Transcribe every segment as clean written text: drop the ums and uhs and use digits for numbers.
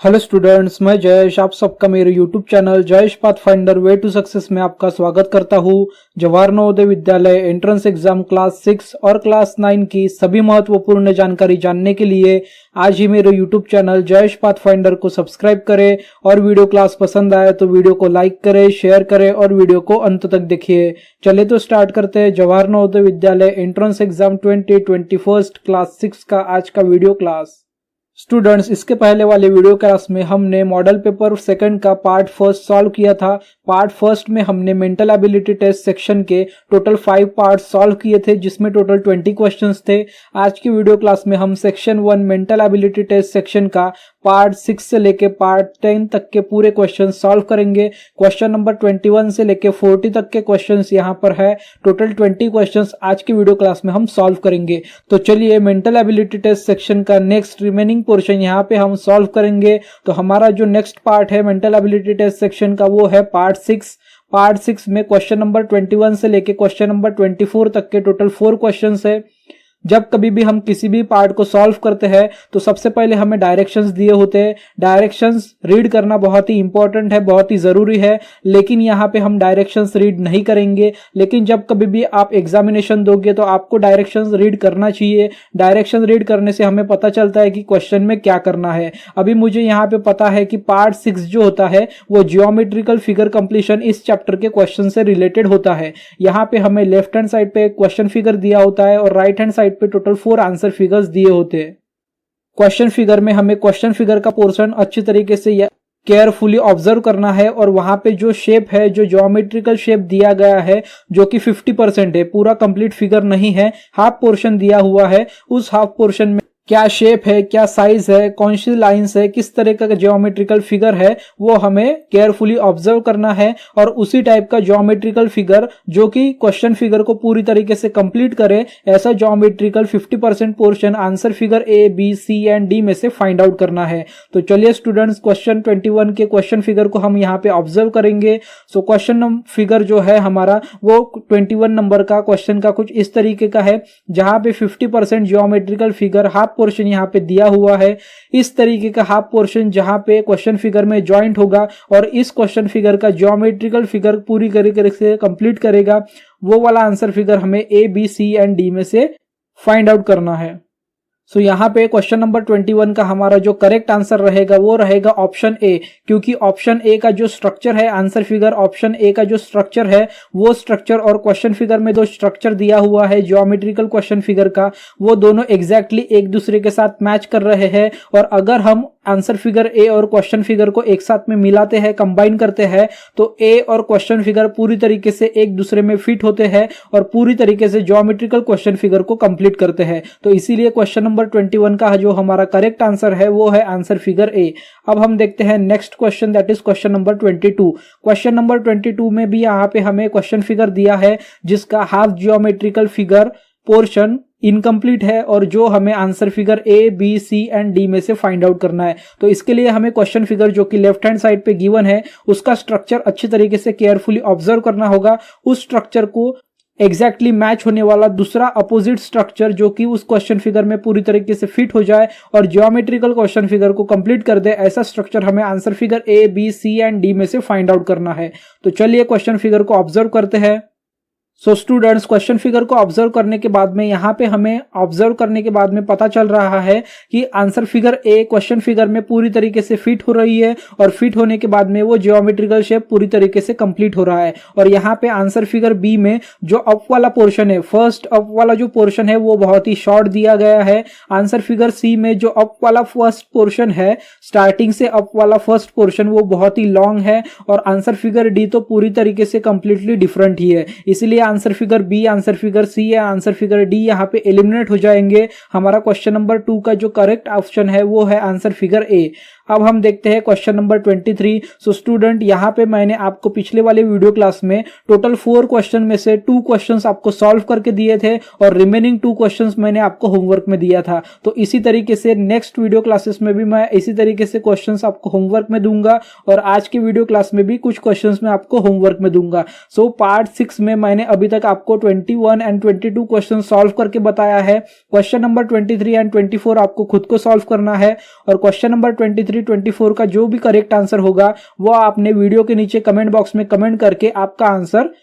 Hello students, मैं जयेश आप सबका मेरे YouTube channel Jayesh Pathfinder way to success में आपका स्वागत करता हूं। Jawahar Navodaya Vidyalaya entrance exam class 6 और क्लास 9 की सभी महत्वपूर्ण जानकारी जानने के लिए आज ही मेरे यूट्यूब चैनल जयेश पाथफाइंडर को सब्सक्राइब करें और वीडियो क्लास पसंद आए तो वीडियो को लाइक करें, शेयर करें और वीडियो को अंत तक देखिए। चलिए तो स्टार्ट करते हैं Jawahar Navodaya Vidyalaya entrance exam 2021 class 6 का आज का वीडियो क्लास। स्टूडेंट्स, इसके पहले वाले वीडियो क्लास में हमने मॉडल पेपर सेकंड का पार्ट फर्स्ट सॉल्व किया था। पार्ट फर्स्ट में हमने मेंटल एबिलिटी टेस्ट सेक्शन के टोटल 5 पार्ट सॉल्व किए थे, जिसमें टोटल 20 क्वेश्चंस थे। आज की वीडियो क्लास में हम section 1 mental ability test section का पार्ट 6 से लेके पार्ट 10 तक के पूरे क्वेश्चन सॉल्व करेंगे। क्वेश्चन नंबर 21 से लेके 40 तक के क्वेश्चंस यहाँ पर है। टोटल 20 क्वेश्चंस आज की वीडियो क्लास में हम सॉल्व करेंगे। तो चलिए मेंटल एबिलिटी टेस्ट सेक्शन का नेक्स्ट रिमेनिंग पोर्शन यहाँ पे हम सॉल्व करेंगे। तो हमारा जो नेक्स्ट पार्ट है मेंटल एबिलिटी टेस्ट सेक्शन का वो है पार्ट 6। पार्ट 6 में क्वेश्चन नंबर 21 से लेके क्वेश्चन नंबर 24 तक के टोटल 4 क्वेश्चंस है। जब कभी भी हम किसी भी पार्ट को सॉल्व करते हैं तो सबसे पहले हमें डायरेक्शंस दिए होते हैं। डायरेक्शंस रीड करना बहुत ही इंपॉर्टेंट है, बहुत ही जरूरी है, लेकिन यहाँ पे हम डायरेक्शंस रीड नहीं करेंगे। लेकिन जब कभी भी आप एग्जामिनेशन दोगे तो आपको डायरेक्शंस रीड करना चाहिए। डायरेक्शन रीड करने से हमें पता चलता है कि क्वेश्चन में क्या करना है। अभी मुझे यहाँ पे पता है कि पार्ट 6 जो होता है वो जियोमेट्रिकल फिगर कंप्लीशन इस चैप्टर के क्वेश्चन से रिलेटेड होता है। यहाँ पे हमें लेफ्ट हैंड साइड पे क्वेश्चन फिगर दिया होता है और राइट हैंड साइड पे टोटल 4 आंसर फिगर्स दिए होते हैं। क्वेश्चन फिगर में हमें क्वेश्चन फिगर का पोर्शन अच्छी तरीके से केयरफुली ऑब्जर्व करना है और वहां पे जो शेप है, जो ज्योमेट्रिकल शेप दिया गया है जो कि 50% है, पूरा कंप्लीट फिगर नहीं है, हाफ पोर्शन दिया हुआ है। उस हाफ पोर्शन में क्या शेप है, क्या साइज है, कौन सी लाइंस है, किस तरह का ज्योमेट्रिकल फिगर है, वो हमें केयरफुली ऑब्जर्व करना है। और उसी टाइप का ज्योमेट्रिकल फिगर जो कि क्वेश्चन फिगर को पूरी तरीके से कंप्लीट करे, ऐसा geometrical 50% portion answer figure A, B, C and D में से फाइंड आउट करना है। तो चलिए स्टूडेंट्स, क्वेश्चन 21 के क्वेश्चन फिगर को हम यहाँ पे ऑब्जर्व करेंगे। सो क्वेश्चन फिगर जो है हमारा वो 21 नंबर का क्वेश्चन का कुछ इस तरीके का है, जहां पे 50% ज्योमेट्रिकल फिगर हाफ पोर्शन यहाँ पे दिया हुआ है। इस तरीके का हाफ पोर्शन जहां पे क्वेश्चन फिगर में ज्वाइंट होगा और इस क्वेश्चन फिगर का ज्योमेट्रिकल फिगर पूरी तरीके से कंप्लीट करेगा, वो वाला आंसर फिगर हमें ए, बी, सी एंड डी में से फाइंड आउट करना है। सो यहाँ पे क्वेश्चन नंबर 21 का हमारा जो करेक्ट आंसर रहेगा वो रहेगा ऑप्शन ए, क्योंकि ऑप्शन ए का जो स्ट्रक्चर है आंसर फिगर, ऑप्शन ए का जो स्ट्रक्चर है वो स्ट्रक्चर और क्वेश्चन फिगर में जो स्ट्रक्चर दिया हुआ है ज्योमेट्रिकल क्वेश्चन फिगर का, वो दोनों एग्जैक्टली एक दूसरे के साथ मैच कर रहे हैं। और अगर हम आंसर फिगर ए और क्वेश्चन फिगर को एक साथ में मिलाते हैं, कंबाइन करते हैं, तो ए और क्वेश्चन फिगर पूरी तरीके से एक दूसरे में फिट होते हैं और पूरी तरीके से ज्योमेट्रिकल क्वेश्चन फिगर को कंप्लीट करते हैं। तो इसीलिए क्वेश्चन नंबर 21 का जो हमारा करेक्ट आंसर है वो है आंसर फिगर ए। अब हम देखते हैं next question, that is question number 22। Question number 22 में भी यहाँ पे हमें क्वेश्चन फिगर दिया है जिसका half geometrical figure portion incomplete है और जो हमें answer figure A, B, C and D में से फाइंड आउट करना है। तो इसके लिए हमें क्वेश्चन फिगर जो कि लेफ्ट हैंड साइड पे गिवन है उसका स्ट्रक्चर अच्छी तरीके से केयरफुली ऑब्जर्व करना होगा। उस स्ट्रक्चर को एग्जैक्टली मैच होने वाला दूसरा अपोजिट स्ट्रक्चर जो कि उस क्वेश्चन फिगर में पूरी तरीके से फिट हो जाए और ज्योमेट्रिकल क्वेश्चन फिगर को कंप्लीट कर दे, ऐसा स्ट्रक्चर हमें answer figure A, B, C and D में से फाइंड आउट करना है। तो चलिए क्वेश्चन फिगर को ऑब्जर्व करते हैं। सो स्टूडेंट्स, क्वेश्चन फिगर को ऑब्जर्व करने के बाद में यहाँ पे हमें ऑब्जर्व करने के बाद में पता चल रहा है कि आंसर फिगर ए क्वेश्चन फिगर में पूरी तरीके से फिट हो रही है और फिट होने के बाद में वो ज्योमेट्रिकल शेप पूरी तरीके से कंप्लीट हो रहा है। और यहाँ पे आंसर फिगर बी में जो अप वाला पोर्शन है, फर्स्ट अप वाला जो पोर्शन है वो बहुत ही शॉर्ट दिया गया है। आंसर फिगर सी में जो अप वाला फर्स्ट पोर्शन है, स्टार्टिंग से अप वाला फर्स्ट पोर्शन, वो बहुत ही लॉन्ग है। और आंसर फिगर डी तो पूरी तरीके से कंप्लीटली डिफरेंट ही है। इसलिए answer figure B, answer figure C या आंसर फिगर डी यहाँ पे एलिमिनेट हो जाएंगे। हमारा क्वेश्चन नंबर 2 का जो करेक्ट ऑप्शन है वो है आंसर फिगर ए। अब हम देखते हैं क्वेश्चन नंबर 23। सो स्टूडेंट, यहाँ पे मैंने आपको पिछले वाले वीडियो क्लास में टोटल 4 क्वेश्चन में से 2 क्वेश्चंस आपको सॉल्व करके दिए थे और रिमेनिंग 2 क्वेश्चंस मैंने आपको होमवर्क में दिया था। तो इसी तरीके से नेक्स्ट वीडियो क्लासेस में भी मैं इसी तरीके से क्वेश्चंस आपको होमवर्क में दूंगा और आज के वीडियो क्लास में भी कुछ क्वेश्चंस मैं आपको होमवर्क में दूंगा। सो पार्ट 6 में मैंने अभी तक आपको 21 एंड 22 क्वेश्चन सॉल्व करके बताया है। क्वेश्चन नंबर 23 एंड 24 आपको खुद को सॉल्व करना है और क्वेश्चन नंबर 23, 24 का जो भी करेक्ट आंसर होगा वो आपने वीडियो के नीचे कमेंट बॉक्स में कमेंट करके आपका आंसर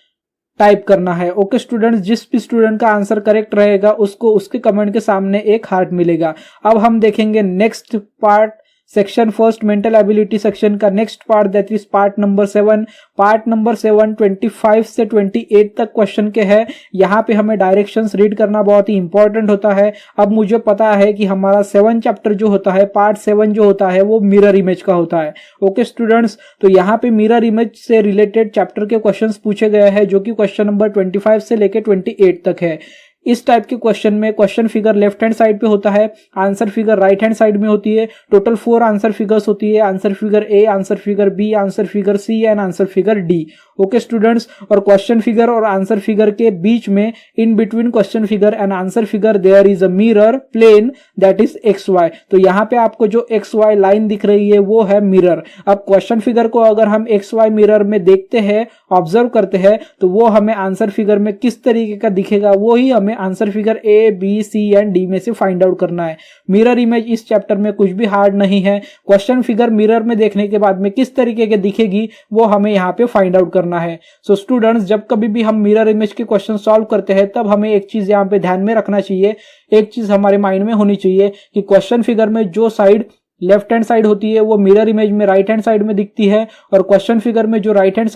टाइप करना है। ओके स्टूडेंट्स, जिस भी स्टूडेंट का आंसर करेक्ट रहेगा उसको उसके कमेंट के सामने एक हार्ट मिलेगा। अब हम देखेंगे next part, section first mental ability section का next part, that is part number 7। Part number 7 25 से 28 तक क्वेश्चन के है। यहाँ पे हमें डायरेक्शंस रीड करना बहुत ही इंपॉर्टेंट होता है। अब मुझे पता है कि हमारा 7 चैप्टर जो होता है, पार्ट 7 जो होता है वो मिरर इमेज का होता है। ओके स्टूडेंट्स, तो यहाँ पे मिरर इमेज से रिलेटेड चैप्टर के क्वेश्चंस पूछे गए हैं जो कि क्वेश्चन नंबर 25 से लेके 28 तक है। इस टाइप के क्वेश्चन में question figure left hand side पे होता है, answer figure right hand side में होती है। टोटल 4 आंसर फिगर्स होती है, answer figure A, answer figure B, answer figure C and answer figure D. Okay students, और क्वेश्चन फिगर और आंसर फिगर के बीच में in between question figure and answer figure there is a mirror plane that is XY। तो यहाँ पे आपको जो XY लाइन दिख रही है वो है मिरर। अब क्वेश्चन फिगर को अगर हम XY मिरर में देखते हैं, ऑब्जर्व करते हैं, तो वो हमें आंसर फिगर में किस तरीके का दिखेगा वो ही हमें answer figure A, B, C and D में से फाइंड आउट करना है। मिरर इमेज इस चैप्टर में कुछ भी हार्ड नहीं है। क्वेश्चन फिगर मिरर में देखने के बाद में किस तरीके के दिखेगी वो हमें यहाँ पे फाइंड आउट करना है। सो स्टूडेंट्स, जब कभी भी हम मिरर इमेज के क्वेश्चन सॉल्व करते हैं तब हमें एक चीज यहाँ पे ध्यान में रखना चाहिए, एक चीज हमारे माइंड में होनी चाहिए कि क्वेश्चन फिगर में जो साइड लेफ्ट हैंड साइड होती है वो मिरर इमेज में राइट हैंड साइड में दिखती है, और क्वेश्चन फिगर में जो राइट हैंड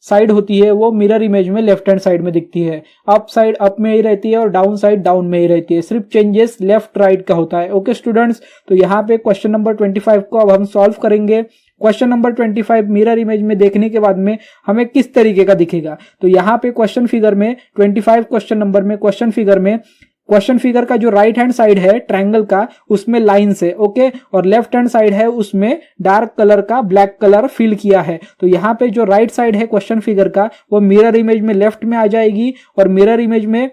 साइड होती है वो मिरर इमेज में लेफ्ट हैंड साइड में दिखती है। अप साइड अप में ही रहती है और डाउन साइड डाउन में ही रहती है, सिर्फ चेंजेस लेफ्ट राइट का होता है। ओके स्टूडेंट्स, तो यहाँ पे क्वेश्चन नंबर 25 को अब हम सॉल्व करेंगे। क्वेश्चन नंबर 25 मिरर इमेज में देखने के बाद में हमें किस तरीके का दिखेगा। तो यहाँ पे क्वेश्चन फिगर में 25 क्वेश्चन नंबर में क्वेश्चन फिगर का जो राइट हैंड साइड है ट्रायंगल का उसमें लाइंस है, ओके, और लेफ्ट हैंड साइड है उसमें डार्क कलर का ब्लैक कलर फिल किया है। तो यहाँ पे जो राइट साइड है क्वेश्चन फिगर का वो मिरर इमेज में लेफ्ट में आ जाएगी और मिरर इमेज में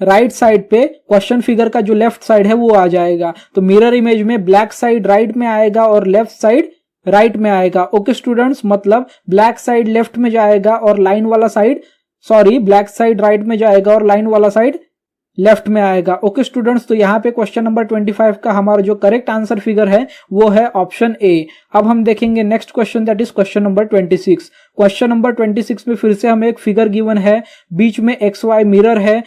राइट साइड पे क्वेश्चन फिगर का जो लेफ्ट साइड है वो आ जाएगा। तो मिरर इमेज में ब्लैक साइड राइट में आएगा और लेफ्ट साइड राइट में आएगा। ओके स्टूडेंट्स, मतलब ब्लैक साइड लेफ्ट में जाएगा और लाइन वाला साइड ब्लैक साइड राइट में जाएगा और लाइन वाला साइड लेफ्ट में आएगा। ओके स्टूडेंट्स, तो यहाँ पे क्वेश्चन नंबर 25 का हमारा जो करेक्ट आंसर फिगर है वो है ऑप्शन ए। अब हम देखेंगे next question, that is question number 26। Question number 26 में फिर से हमें एक फिगर गिवन है, बीच में XY मिरर है।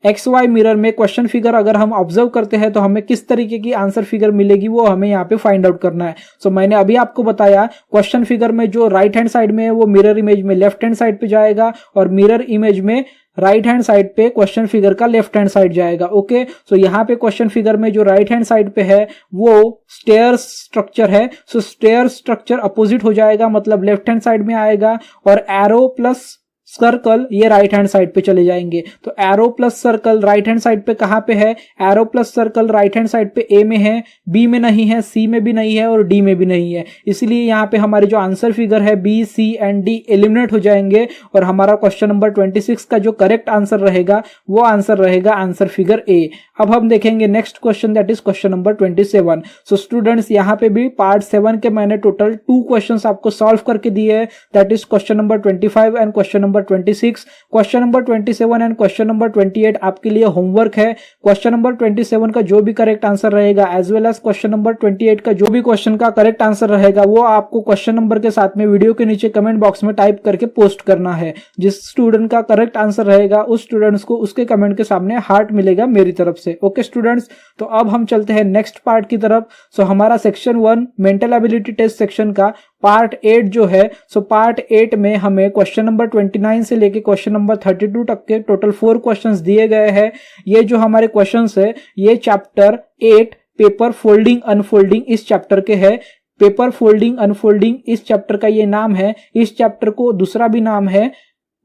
XY मिरर में क्वेश्चन फिगर अगर हम ऑब्जर्व करते हैं तो हमें किस तरीके की आंसर फिगर मिलेगी वो हमें यहाँ पे फाइंड आउट करना है। सो मैंने अभी आपको बताया क्वेश्चन फिगर में जो राइट हैंड साइड में है वो मिरर इमेज में लेफ्ट हैंड साइड पे जाएगा और मिरर इमेज में राइट हैंड साइड पे क्वेश्चन फिगर का लेफ्ट हैंड साइड जाएगा। ओके, सो यहाँ पे क्वेश्चन फिगर में जो राइट हैंड साइड पे है वो स्टेयर स्ट्रक्चर है। सो स्टेयर स्ट्रक्चर अपोजिट हो जाएगा, मतलब लेफ्ट हैंड साइड में आएगा, और एरो प्लस सर्कल ये राइट हैंड साइड पे चले जाएंगे। तो arrow plus circle right hand side पे कहाँ पे है? Arrow plus circle right hand side पे ए में है, बी में नहीं है, सी में भी नहीं है और डी में भी नहीं है। इसलिए यहाँ पे हमारे जो आंसर फिगर है B, C and D eliminate हो जाएंगे और हमारा क्वेश्चन नंबर 26 का जो करेक्ट आंसर रहेगा वो आंसर रहेगा आंसर फिगर ए। अब हम देखेंगे next question, that is question number 27। So students, यहाँ पे भी पार्ट 7 के मैंने टोटल 2 क्वेश्चंस आपको सॉल्व करके दिए हैं, that is question number 25 and question number 26। Question number 27 and question number 28 आपके लिए होमवर्क है। क्वेश्चन नंबर 27 का जो भी करेक्ट आंसर रहेगा as well as question number 28 का जो भी क्वेश्चन का करेक्ट आंसर रहेगा वो आपको क्वेश्चन नंबर के साथ में वीडियो के नीचे कमेंट बॉक्स में टाइप करके पोस्ट करना है। जिस स्टूडेंट का करेक्ट आंसर रहेगा उस स्टूडेंट्स को उसके कमेंट के सामने हार्ट मिलेगा मेरी तरफ से। ओके स्टूडेंट्स, तो अब हम चलते हैं नेक्स्ट पार्ट की तरफ। सो हमारा section 1 mental ability test section का पार्ट 8 जो है, सो पार्ट 8 में हमें क्वेश्चन नंबर 29 से लेके क्वेश्चन नंबर 32 तक के टोटल 4 क्वेश्चंस दिए गए हैं। ये जो हमारे क्वेश्चंस है ये चैप्टर 8 पेपर फोल्डिंग अनफोल्डिंग इस चैप्टर के है। पेपर फोल्डिंग अनफोल्डिंग इस चैप्टर का ये नाम है। इस चैप्टर को दूसरा भी नाम है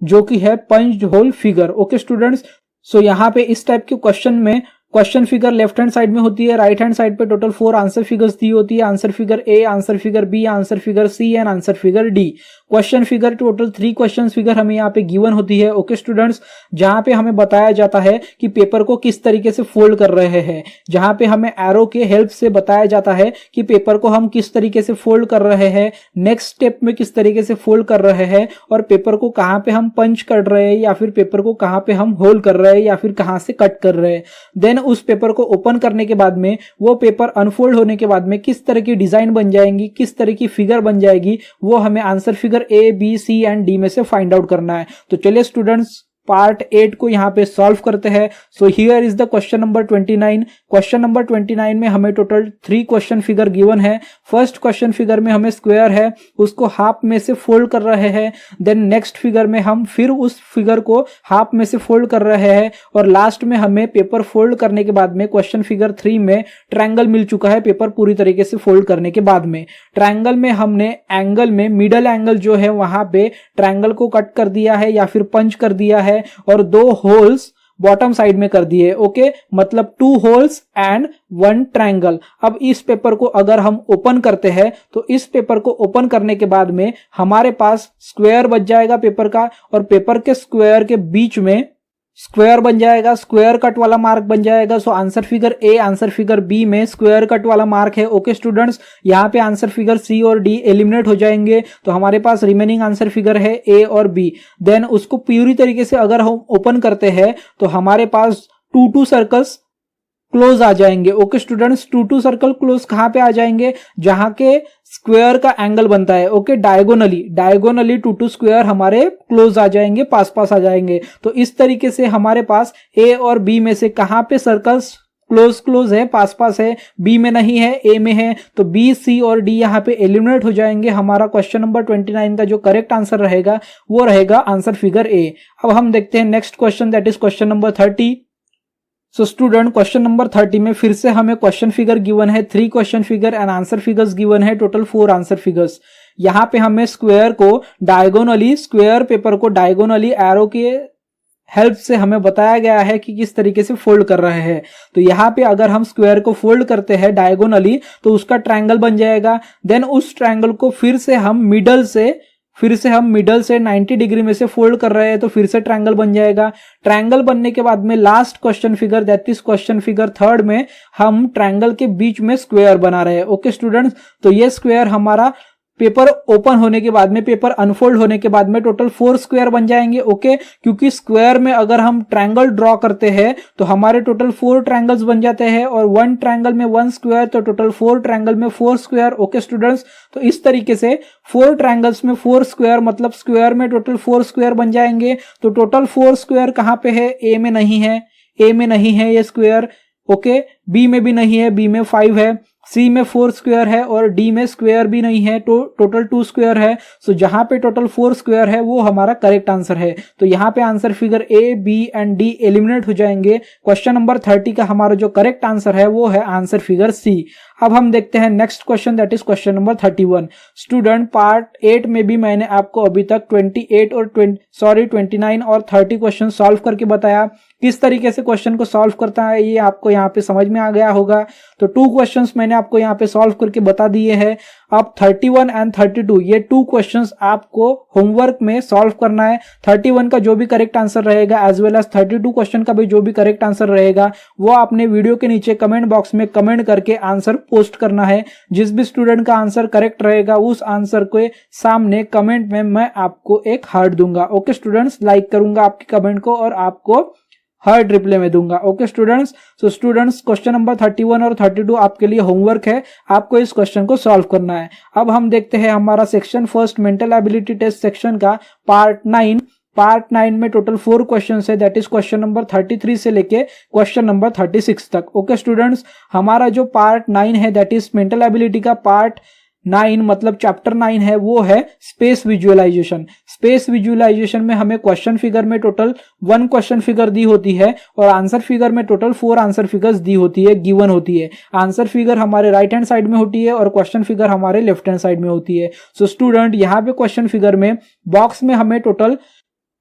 जो कि है punched hole figure. Okay students, so यहाँ पे इस टाइप के क्वेश्चन में question figure left hand side में होती है, राइट हैंड साइड पे टोटल 4 आंसर फिगर्स दी होती है, answer figure A, answer figure B, answer figure C and answer figure D. Question figure total 3 question figure हमें यहाँ पे गिवन होती है। ओके स्टूडेंट्स, जहां पे हमें बताया जाता है कि पेपर को किस तरीके से फोल्ड कर रहे हैं, जहां पे हमें एरो के हेल्प से बताया जाता है कि पेपर को हम किस तरीके से फोल्ड कर रहे हैं, नेक्स्ट स्टेप में किस तरीके से फोल्ड कर रहे हैं, और पेपर को कहां पे हम पंच कर रहे हैं या फिर पेपर को कहां पे हम होल कर रहे हैं या फिर कहां से कट कर रहे हैं। देन उस पेपर को ओपन करने के बाद में वो पेपर अनफोल्ड होने के बाद में किस तरह की डिजाइन बन जाएंगी, किस तरह की फिगर बन जाएगी, वो हमें answer figure A B C and D में से फाइंड आउट करना है। तो चलिए स्टूडेंट्स पार्ट 8 को यहां पे सॉल्व करते हैं। So here is the question number 29। Question number 29 में हमें टोटल 3 क्वेश्चन फिगर गिवन है। फर्स्ट क्वेश्चन फिगर में हमें स्क्वायर है, उसको हाफ में से फोल्ड कर रहे हैं। देन नेक्स्ट फिगर में हम फिर उस फिगर को हाफ में से फोल्ड कर रहे हैं, और लास्ट में हमें पेपर फोल्ड करने के बाद में क्वेश्चन फिगर 3 में ट्रायंगल मिल चुका है पेपर पूरी तरीके से फोल्ड करने के बाद में। ट्रायंगल में हमने एंगल में मिडल एंगल जो है वहां पे ट्रायंगल को कट कर दिया है या फिर पंच कर दिया है, और 2 होल्स बॉटम साइड में कर दिए। ओके, मतलब 2 होल्स एंड 1 ट्रायंगल। अब इस पेपर को अगर हम ओपन करते हैं तो इस पेपर को ओपन करने के बाद में हमारे पास स्क्वायर बच जाएगा पेपर का, और पेपर के स्क्वायर के बीच में स्क्वायर बन जाएगा, स्क्वायर कट वाला मार्क बन जाएगा। So answer figure A, answer figure B में स्क्वायर कट वाला मार्क है। ओके स्टूडेंट्स, यहाँ पे आंसर फिगर सी और डी एलिमिनेट हो जाएंगे, तो हमारे पास रिमेनिंग आंसर फिगर है ए और बी। देन उसको पूरी तरीके से अगर हम ओपन करते हैं तो हमारे पास 2 सर्कल्स क्लोज आ जाएंगे। ओके स्टूडेंट्स, 2 सर्कल क्लोज कहां पे आ जाएंगे, जहां के स्क्वायर का एंगल बनता है। ओके, डायगोनली 2 स्क्वायर हमारे क्लोज आ जाएंगे, पास पास आ जाएंगे। तो इस तरीके से हमारे पास ए और बी में से कहां पे सर्कल्स क्लोज है, पास पास है, बी में नहीं है, ए में है, तो बी सी और डी यहाँ पे एलिमिनेट हो जाएंगे। हमारा क्वेश्चन नंबर 29 का जो करेक्ट आंसर रहेगा वो रहेगा आंसर फिगर ए। अब हम देखते हैं next question, that is question number 30। So student, question number 30 में फिर से हमें क्वेश्चन फिगर गिवन है, 3 question figure and answer figures given है, टोटल 4 आंसर फिगर्स। यहाँ पे हमें स्क्वायर को डायगोनली, स्क्वायर पेपर को डायगोनली एरो के हेल्प से हमें बताया गया है कि किस तरीके से फोल्ड कर रहे हैं। तो यहाँ पे अगर हम स्क्वायर को फोल्ड करते हैं डायगोनली तो उसका ट्रायंगल बन जाएगा। देन उस ट्रायंगल को फिर से हम मिडल से 90 डिग्री में से फोल्ड कर रहे हैं, तो फिर से ट्रायंगल बन जाएगा। ट्रायंगल बनने के बाद में last question figure, that is question figure 3 में हम ट्रायंगल के बीच में स्क्वायर बना रहे हैं। ओके स्टूडेंट्स, तो ये स्क्वायर हमारा पेपर ओपन होने के बाद में, पेपर अनफोल्ड होने के बाद में टोटल 4 स्क्वायर बन जाएंगे। ओके, क्योंकि स्क्वायर में अगर हम ट्रायंगल ड्रॉ करते हैं तो हमारे टोटल 4 ट्रायंगल्स बन जाते हैं, और 1 ट्रायंगल में 1 स्क्वायर, तो टोटल 4 ट्रायंगल में 4 स्क्वायर। ओके स्टूडेंट्स, तो इस तरीके से 4 ट्रायंगल्स में 4 स्क्वायर, मतलब स्क्वायर में टोटल 4 स्क्वायर बन जाएंगे। तो टोटल 4 स्क्वायर कहां पे है, ए में नहीं है ये स्क्वायर। ओके, बी में भी नहीं है, बी में 5 है, सी में 4 स्क्वायर है, और डी में स्क्वायर भी नहीं है, तो टोटल 2 स्क्वायर है। सो जहां पे टोटल 4 स्क्वायर है वो हमारा करेक्ट आंसर है। तो यहाँ पे answer figure A B and D eliminate हो जाएंगे। क्वेश्चन नंबर 30 का हमारा जो करेक्ट आंसर है वो है आंसर फिगर सी। अब हम देखते हैं next question, that is question number 31। Student, part 8 में भी मैंने आपको अभी तक 29 और 30 क्वेश्चन सॉल्व करके बताया। किस तरीके से क्वेश्चन को सॉल्व करता है ये आपको यहाँ पे समझ में आ गया होगा। तो 2 क्वेश्चंस मैंने आपको यहाँ पे सॉल्व करके बता दिए हैं। अब 31 एंड 32 ये 2 क्वेश्चंस आपको होमवर्क में सॉल्व करना है। 31 का जो भी करेक्ट आंसर रहेगा एज वेल एज 32 क्वेश्चन का भी जो भी करेक्ट आंसर रहेगा वो आपने वीडियो के नीचे कमेंट बॉक्स में कमेंट करके आंसर पोस्ट करना है। जिस भी स्टूडेंट का आंसर करेक्ट रहेगा उस आंसर के सामने कमेंट में मैं आपको एक हार्ट दूंगा। ओके स्टूडेंट्स, लाइक करूंगा आपके कमेंट को और आपको हार्ट रिप्लाई में दूंगा। Okay students, so students question number 31 और 32 आपके लिए होमवर्क है, आपको इस क्वेश्चन को सॉल्व करना है। अब हम देखते हैं हमारा section first mental ability test section का पार्ट 9 में टोटल 4 क्वेश्चन है, दैट इज क्वेश्चन नंबर 33 से लेके क्वेश्चन नंबर 36 तक। ओके स्टूडेंट्स, हमारा जो पार्ट 9 है दैट इज मेंटल एबिलिटी का पार्ट 9 मतलब चैप्टर 9 है वो है स्पेस विजुअलाइजेशन। स्पेस विजुअलाइजेशन में हमें क्वेश्चन फिगर में टोटल 1 क्वेश्चन फिगर दी होती है और आंसर फिगर में टोटल 4 आंसर फिगर्स दी होती है, गिवन होती है। आंसर फिगर हमारे राइट हैंड साइड में होती है और क्वेश्चन फिगर हमारे लेफ्ट हैंड साइड में होती है। सो स्टूडेंट, यहाँ पे क्वेश्चन फिगर में बॉक्स में हमें टोटल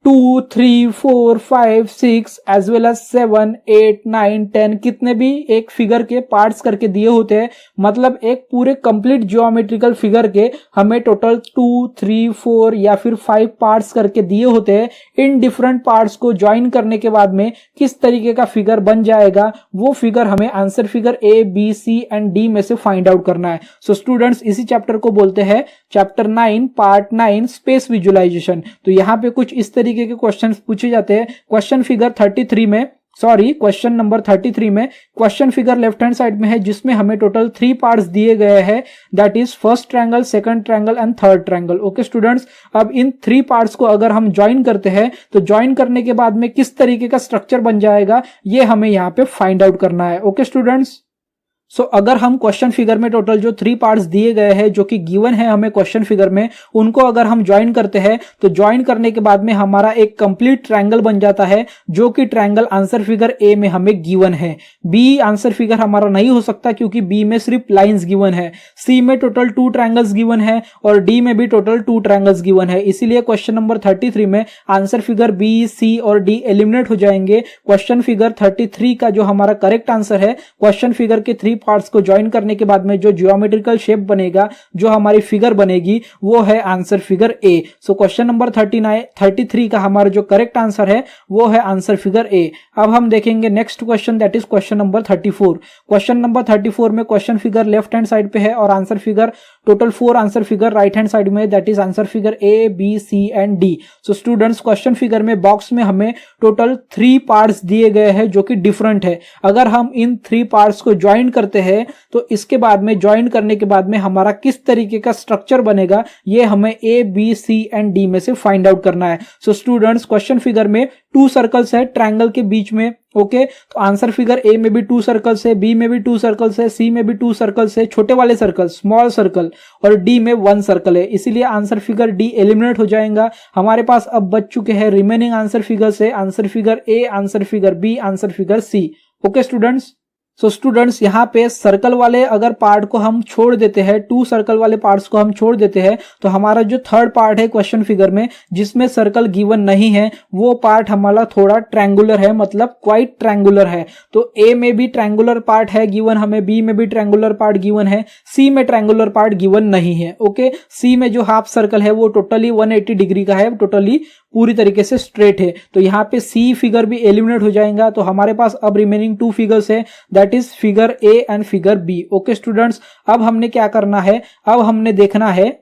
2, 3, 4, 5, 6 एज वेल एज 7, 8, 9, 10 कितने भी एक फिगर के पार्ट्स करके दिए होते हैं, मतलब एक पूरे कंप्लीट जियोमेट्रिकल फिगर के हमें टोटल 2, 3, 4 या फिर 5 पार्ट्स करके दिए होते हैं। इन डिफरेंट पार्ट्स को ज्वाइन करने के बाद में किस तरीके का फिगर बन जाएगा, वो फिगर हमें answer figure A, B, C and D में से फाइंड आउट करना है। सो स्टूडेंट्स, इसी चैप्टर को बोलते हैं चैप्टर 9 पार्ट 9 स्पेस विजुअलाइजेशन। तो यहाँ पे कुछ इस तरीके के क्वेश्चंस पूछे जाते हैं। क्वेश्चन नंबर 33 में question figure left hand side में है, जिसमें हमें टोटल 3 पार्ट्स दिए गए हैं, that is first triangle, second triangle and third triangle. Okay students, अब इन 3 पार्ट्स को अगर हम ज्वाइन करते हैं तो ज्वाइन करने के बाद में किस तरीके का स्ट्रक्चर बन जाएगा, ये हमें यहाँ पे फाइंड आउट करना है। ओके स्टूडेंट्स, सो अगर हम क्वेश्चन फिगर में टोटल जो 3 पार्ट्स दिए गए हैं जो कि गिवन है हमें क्वेश्चन फिगर में, उनको अगर हम ज्वाइन करते हैं तो ज्वाइन करने के बाद में हमारा एक कंप्लीट ट्रायंगल बन जाता है, जो कि ट्रायंगल आंसर फिगर ए में हमें गिवन है। बी आंसर फिगर हमारा नहीं हो सकता क्योंकि बी में सिर्फ लाइंस गिवन है। सी में टोटल 2 ट्रायंगल्स गिवन है और डी में भी टोटल 2 ट्रायंगल्स गिवन है। इसीलिए क्वेश्चन नंबर 33 में आंसर फिगर बी, सी और डी एलिमिनेट हो जाएंगे। क्वेश्चन फिगर 33 का जो हमारा करेक्ट आंसर है, क्वेश्चन फिगर के 3 पार्ट्स को ज्वाइन करने के बाद में जो जियोमेट्रिकल शेप बनेगा, जो हमारी फिगर बनेगी, वो है आंसर फिगर ए। सो क्वेश्चन नंबर 33 का हमारा जो करेक्ट आंसर है वो है आंसर फिगर ए। अब हम देखेंगे next question, that is question number 34। Question number 34 में question figure left hand side पे है और answer figure total 4 answer figure right hand side में, that is answer figure A, B, C and D. So students, question figure में box में हमें total 3 parts दिए गए हैं जो कि डिफरेंट है। अगर हम इन 3 पार्ट्स को ज्वाइन करते हैं तो इसके बाद में ज्वाइन करने के बाद में हमारा किस तरीके का स्ट्रक्चर बनेगा, ये हमें ए, बी, सी एंड डी में से फाइंड आउट करना है। सो स्टूडेंट्स, क्वेश्चन फिगर में 2 सर्कल्स है ट्रायंगल के बीच में। ओके, तो आंसर फिगर ए में भी 2 सर्कल्स है, बी में भी 2 सर्कल्स है, सी में भी 2 सर्कल्स है, छोटे वाले सर्कल, स्मॉल सर्कल, और डी में 1 सर्कल है। इसीलिए आंसर फिगर डी एलिमिनेट हो जाएगा। हमारे पास अब बच चुके हैं रिमेनिंग आंसर फिगर से answer figure A, answer figure B, answer figure C. Okay students, so students, यहाँ पे सर्कल वाले अगर पार्ट को हम छोड़ देते हैं, 2 सर्कल वाले पार्ट्स को हम छोड़ देते हैं, तो हमारा जो थर्ड पार्ट है क्वेश्चन फिगर में जिसमें सर्कल गिवन नहीं है, वो पार्ट हमारा थोड़ा ट्रायंगुलर है, मतलब क्वाइट ट्रायंगुलर है। तो ए में भी ट्रायंगुलर पार्ट है गिवन हमें, बी में भी ट्रायंगुलर पार्ट गिवन है, सी में ट्रायंगुलर पार्ट गिवन नहीं है। ओके, सी में जो हाफ सर्कल है वो टोटली 180 डिग्री का है, टोटली पूरी तरीके से स्ट्रेट है। तो यहाँ पे सी फिगर भी एलिमिनेट हो जाएगा। तो हमारे पास अब रिमेनिंग 2 फिगर्स है, that is figure A and figure B. Okay students, अब हमने क्या करना है, अब हमने देखना है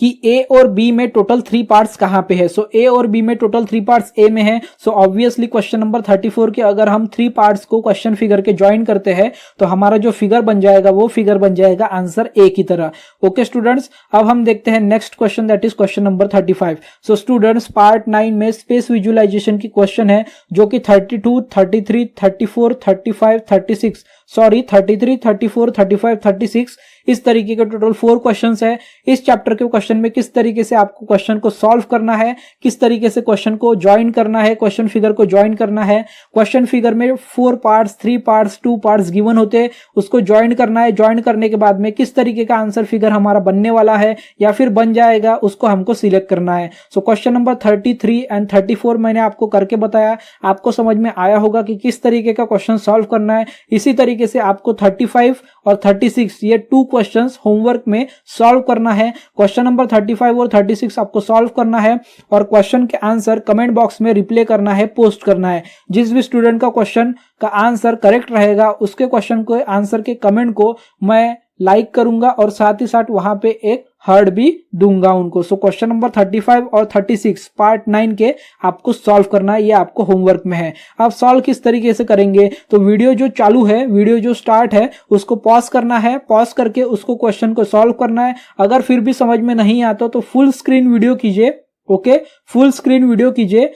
कि ए और बी में टोटल 3 पार्ट्स कहां पे है। सो ए और बी में टोटल 3 पार्ट्स ए में है। सो ऑब्वियसली क्वेश्चन नंबर 34 के अगर हम 3 पार्ट्स को क्वेश्चन फिगर के ज्वाइन करते हैं तो हमारा जो फिगर बन जाएगा वो फिगर बन जाएगा आंसर ए की तरह। ओके स्टूडेंट्स, अब हम देखते हैं next question, that is question number 35। So students, part 9 में स्पेस विजुअलाइजेशन की क्वेश्चन है जो कि 32, 33, 34, 35, 36 33, 34, 35, 36 इस तरीके के टोटल 4 क्वेश्चंस है। इस चैप्टर के क्वेश्चन में किस तरीके से आपको क्वेश्चन को सॉल्व करना है, किस तरीके से क्वेश्चन को ज्वाइन करना है, क्वेश्चन फिगर को ज्वाइन करना है। क्वेश्चन फिगर में 4 पार्ट्स, 3 पार्ट्स, 2 पार्ट्स गिवन होते हैं, उसको ज्वाइन करना है। ज्वाइन करने के बाद में किस तरीके का आंसर फिगर हमारा बनने वाला है या फिर बन जाएगा, उसको हमको सिलेक्ट करना है। सो क्वेश्चन नंबर 33 एंड 34 मैंने आपको करके बताया, आपको समझ में आया होगा कि किस तरीके का क्वेश्चन सॉल्व करना है। इसी तरीके से आपको 35 और 36 ये 2 क्वेश्चंस होमवर्क में सॉल्व करना है। क्वेश्चन नंबर 35 और 36 आपको सॉल्व करना है और क्वेश्चन के आंसर कमेंट बॉक्स में रिप्लाई करना है, पोस्ट करना है। जिस भी स्टूडेंट का क्वेश्चन का आंसर करेक्ट रहेगा उसके क्वेश्चन को आंसर के कमेंट को मैं लाइक करूंगा और साथ ही साथ वहां पे एक हार्ट भी दूंगा उनको। सो क्वेश्चन नंबर 35 और 36 पार्ट 9 के आपको सॉल्व करना है, ये आपको होमवर्क में है। आप सॉल्व किस तरीके से करेंगे, तो वीडियो जो चालू है, वीडियो जो स्टार्ट है उसको पॉज करना है, पॉज करके उसको क्वेश्चन को सॉल्व करना है। अगर फिर भी समझ में नहीं आता तो फुल स्क्रीन वीडियो कीजिए। ओके, फुल स्क्रीन वीडियो कीजिए,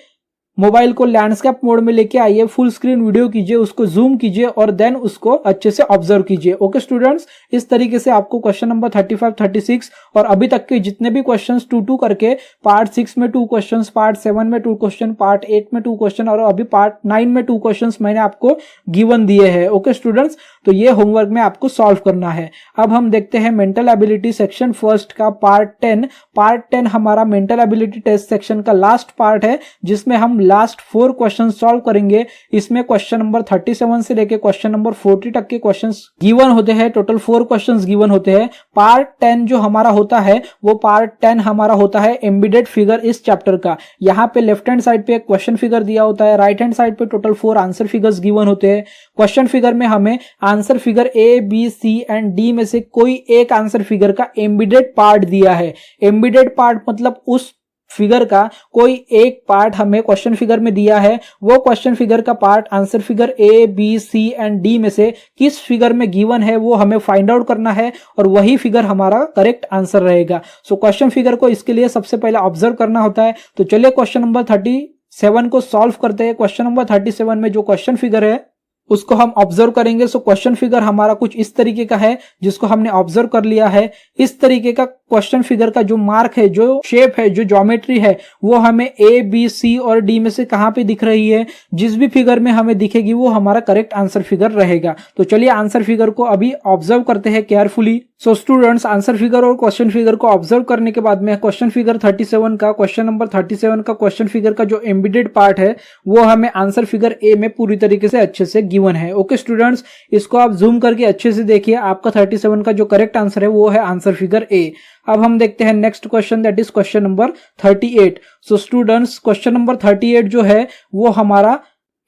मोबाइल को लैंडस्केप मोड में लेके आइए, फुल स्क्रीन वीडियो कीजिए, उसको जूम कीजिए और देन उसको अच्छे से ऑब्जर्व कीजिए। ओके स्टूडेंट्स, इस तरीके से आपको क्वेश्चन नंबर 35, 36 और अभी तक के जितने भी क्वेश्चंस 2 करके पार्ट 6 में 2 क्वेश्चंस, पार्ट 7 में 2 क्वेश्चन, पार्ट 8 में 2 क्वेश्चन और अभी पार्ट 9 में 2 क्वेश्चंस मैंने आपको गिवन दिए हैं। ओके स्टूडेंट्स, तो ये होमवर्क में आपको सॉल्व करना है। अब हम देखते हैं मेंटल एबिलिटी सेक्शन फर्स्ट का पार्ट 10। पार्ट 10 हमारा मेंटल एबिलिटी टेस्ट सेक्शन का लास्ट पार्ट है, जिसमें हम लास्ट 4 क्वेश्चन सॉल्व करेंगे। इसमें क्वेश्चन नंबर 37 से लेके क्वेश्चन नंबर 40 तक के क्वेश्चंस गिवन होते हैं। टोटल 4 क्वेश्चंस गिवन होते हैं। पार्ट 10 जो हमारा होता है वो पार्ट 10 हमारा होता है एम्बेडेड फिगर इस चैप्टर का। यहाँ पे लेफ्ट हैंड साइड पे एक क्वेश्चन फिगर दिया होता है, राइट हैंड साइड पे टोटल 4 आंसर फिगर्स गिवन होते हैं। क्वेश्चन फिगर में हमें answer figure A, B, C and D में से कोई एक आंसर फिगर का एम्बेडेड पार्ट दिया है। एम्बेडेड पार्ट मतलब उस फिगर का कोई एक पार्ट हमें क्वेश्चन फिगर में दिया है। वो क्वेश्चन फिगर का part answer figure A, B, C and D में से किस फिगर में गिवन है वो हमें फाइंड आउट करना है और वही फिगर हमारा करेक्ट आंसर रहेगा। सो क्वेश्चन फिगर को इसके लिए सबसे पहले ऑब्जर्व करना होता है। तो चलिए क्वेश्चन नंबर 37 को सॉल्व करते हैं। क्वेश्चन नंबर 37 में जो क्वेश्चन फिगर है उसको हम ऑब्जर्व करेंगे। सो क्वेश्चन फिगर हमारा कुछ इस तरीके का है, जिसको हमने ऑब्जर्व कर लिया है। इस तरीके का क्वेश्चन फिगर का जो मार्क है, जो शेप है, जो ज्योमेट्री है, वो हमें ए, बी, सी और डी में से कहां पे दिख रही है। जिस भी फिगर में हमें दिखेगी वो हमारा करेक्ट आंसर फिगर रहेगा। तो चलिए आंसर फिगर को अभी ऑब्जर्व करते हैं carefully. So students, answer figure और क्वेश्चन फिगर को ऑब्जर्व करने के बाद में क्वेश्चन फिगर 37 का, क्वेश्चन नंबर 37 का क्वेश्चन फिगर का जो एम्बेडेड पार्ट है वो हमें आंसर फिगर ए में पूरी तरीके से अच्छे से गिवन है। ओके स्टूडेंट्स, इसको आप जूम करके अच्छे से देखिए। आपका 37 का जो करेक्ट आंसर है वो है आंसर फिगर ए। अब हम देखते हैं next question, that is question number 38। So students, question number 38 जो है वो हमारा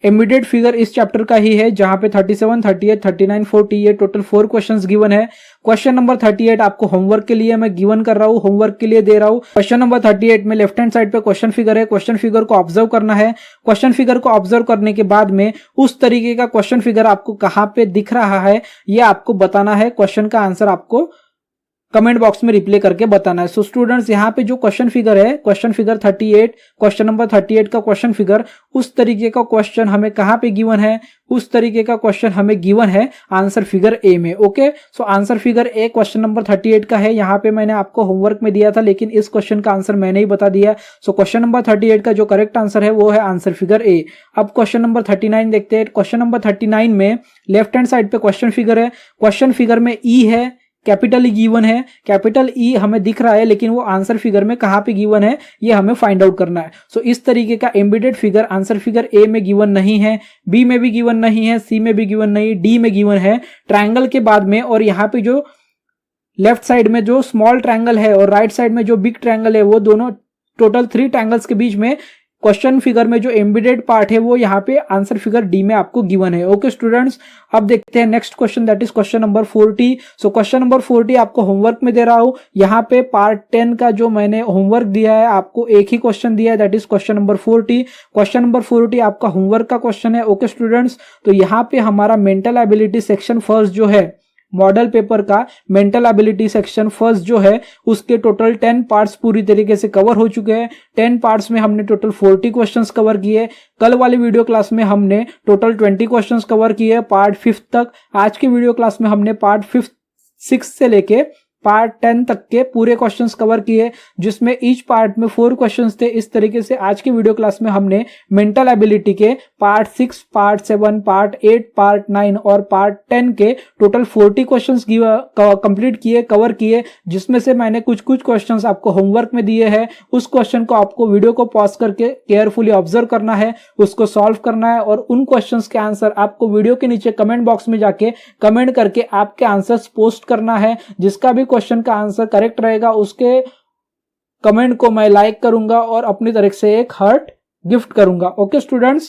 एम्बेडेड फिगर इस चैप्टर का ही है, जहां पे 37, 38, 39, 40 ये टोटल 4 क्वेश्चंस गिवन है। क्वेश्चन नंबर 38 आपको होमवर्क के लिए मैं गिवन कर रहा हूं, होमवर्क के लिए दे रहा हूं। क्वेश्चन नंबर 38 में लेफ्ट हैंड साइड पे क्वेश्चन फिगर है। क्वेश्चन फिगर को ऑब्जर्व करना है। क्वेश्चन फिगर को ऑब्जर्व करने के बाद में उस तरीके का क्वेश्चन फिगर आपको कहां पे दिख रहा है ये आपको बताना है। क्वेश्चन का आंसर आपको कमेंट बॉक्स में रिप्लाई करके बताना है। सो स्टूडेंट्स, यहाँ पे जो क्वेश्चन फिगर है, क्वेश्चन फिगर 38, क्वेश्चन नंबर 38 का क्वेश्चन फिगर, उस तरीके का क्वेश्चन हमें कहाँ पे गिवन है, उस तरीके का क्वेश्चन हमें गिवन है आंसर फिगर ए में। ओके, सो आंसर फिगर ए क्वेश्चन नंबर 38 का है। यहाँ पे मैंने आपको होमवर्क में दिया था, लेकिन इस क्वेश्चन का आंसर मैंने ही बता दिया। सो क्वेश्चन नंबर 38 का जो करेक्ट आंसर है वो है आंसर फिगर ए। अब क्वेश्चन नंबर 39 देखते हैं। क्वेश्चन नंबर 39 में लेफ्ट हैंड साइड पे क्वेश्चन फिगर है। क्वेश्चन फिगर में ई है, कैपिटल ई गिवन है। कैपिटल ई हमें दिख रहा है, लेकिन वो आंसर फिगर में कहां पे गिवन है ये हमें फाइंड आउट करना है। सो इस तरीके का एम्बेडेड फिगर आंसर फिगर ए में गिवन नहीं है, बी में भी गिवन नहीं है, सी में भी गिवन नहीं, डी में गिवन है ट्रायंगल के बाद में। और यहाँ पे जो लेफ्ट साइड में जो स्मॉल ट्रायंगल है और राइट साइड में जो बिग ट्रायंगल है, वो दोनों टोटल 3 ट्रायंगल्स के बीच में क्वेश्चन फिगर में जो एम्बेडेड पार्ट है वो यहाँ पे आंसर फिगर डी में आपको गिवन है। ओके स्टूडेंट्स, अब देखते हैं next question, that is question number 40। So question number 40 आपको होमवर्क में दे रहा हूं। यहाँ पे पार्ट 10 का जो मैंने होमवर्क दिया है, आपको एक ही क्वेश्चन दिया है, that is question number 40। Question number 40 आपका होमवर्क का क्वेश्चन है। ओके स्टूडेंट्स, तो यहाँ पे हमारा मेंटल एबिलिटी सेक्शन फर्स्ट जो है, मॉडल पेपर का मेंटल एबिलिटी सेक्शन फर्स्ट जो है, उसके टोटल 10 पार्ट्स पूरी तरीके से कवर हो चुके हैं। 10 पार्ट्स में हमने टोटल 40 क्वेश्चंस कवर किए। कल वाली वीडियो क्लास में हमने टोटल 20 क्वेश्चंस कवर किए पार्ट 5 तक। आज की वीडियो क्लास में हमने पार्ट 5, 6 से लेके पार्ट 10 तक के पूरे क्वेश्चंस कवर किए, जिसमें ईच पार्ट में 4 क्वेश्चंस थे। इस तरीके से आज की वीडियो क्लास में हमने मेंटल एबिलिटी के पार्ट 6, पार्ट 7, पार्ट 8, पार्ट 9 और पार्ट 10 के टोटल 40 क्वेश्चंस कंप्लीट किए, कवर किए, जिसमें से मैंने कुछ क्वेश्चंस आपको होमवर्क में दिए हैं। उस क्वेश्चन को आपको वीडियो को पॉज करके केयरफुली ऑब्जर्व करना है, उसको सॉल्व करना है और उन क्वेश्चंस के आंसर आपको वीडियो के नीचे कमेंट बॉक्स में जाके कमेंट करके आपके आंसर्स पोस्ट करना है। जिसका भी क्वेश्चन का आंसर करेक्ट रहेगा उसके कमेंट को मैं लाइक करूंगा और अपनी तरफ से एक हार्ट गिफ्ट करूंगा। ओके स्टूडेंट्स,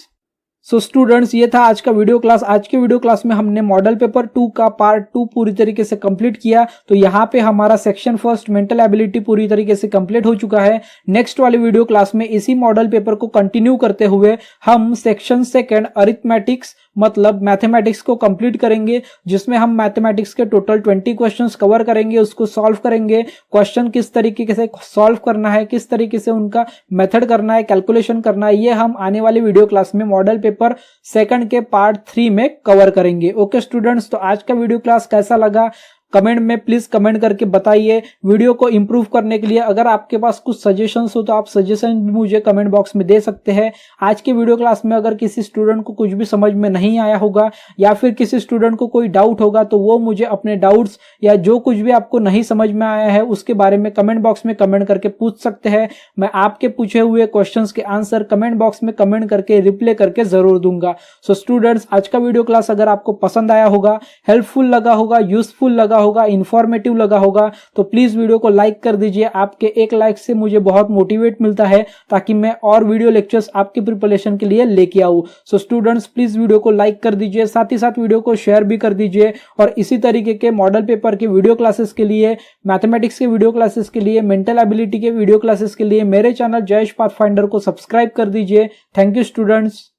सो स्टूडेंट्स, ये था आज का वीडियो क्लास। आज के वीडियो क्लास में हमने मॉडल पेपर 2 का पार्ट 2 पूरी तरीके से कंप्लीट किया। तो यहाँ पे हमारा सेक्शन फर्स्ट मेंटल एबिलिटी पूरी तरीके से कंप्लीट हो चुका है। नेक्स्ट वाली वीडियो क्लास में इसी मॉडल पेपर को कंटिन्यू करते हुए हम सेक्शन सेकंड अरिथमेटिक्स मतलब मैथमेटिक्स को कंप्लीट करेंगे, जिसमें हम मैथमेटिक्स के टोटल 20 क्वेश्चंस कवर करेंगे, उसको सॉल्व करेंगे। क्वेश्चन किस तरीके से सॉल्व करना है, किस तरीके से उनका मेथड करना है, कैलकुलेशन करना है, ये हम आने वाली वीडियो क्लास में मॉडल पेपर सेकंड के पार्ट 3 में कवर करेंगे। ओके स्टूडेंट्स, तो आज का वीडियो क्लास कैसा लगा कमेंट में प्लीज कमेंट करके बताइए। वीडियो को इंप्रूव करने के लिए अगर आपके पास कुछ सजेशंस हो तो आप सजेशन भी मुझे कमेंट बॉक्स में दे सकते हैं। आज के वीडियो क्लास में अगर किसी स्टूडेंट को कुछ भी समझ में नहीं आया होगा या फिर किसी स्टूडेंट को कोई डाउट होगा तो वो मुझे अपने डाउट्स या जो कुछ भी आपको नहीं समझ में आया है उसके बारे में कमेंट बॉक्स में कमेंट करके पूछ सकते हैं। मैं आपके पूछे हुए क्वेश्चन के आंसर कमेंट बॉक्स में कमेंट करके रिप्लाई करके जरूर दूंगा। सो स्टूडेंट्स, आज का वीडियो क्लास अगर आपको पसंद आया होगा, हेल्पफुल लगा होगा, यूजफुल लगा होगा, इंफॉर्मेटिव लगा होगा तो प्लीज वीडियो को लाइक कर दीजिए। आपके एक लाइक से मुझे बहुत मोटिवेट मिलता है ताकि मैं और वीडियो लेक्चर्स आपकी प्रिपरेशन के लिए लेके आऊं। सो स्टूडेंट्स, प्लीज वीडियो को लाइक कर दीजिए, साथ ही साथ वीडियो को शेयर भी कर दीजिए। और इसी तरीके के मॉडल पेपर के वीडियो क्लासेस के लिए, मैथमेटिक्स के वीडियो क्लासेस के लिए, मेंटल एबिलिटी के वीडियो क्लासेस के लिए मेरे चैनल जयेश पाथफाइंडर को सब्सक्राइब कर दीजिए। Thank you students.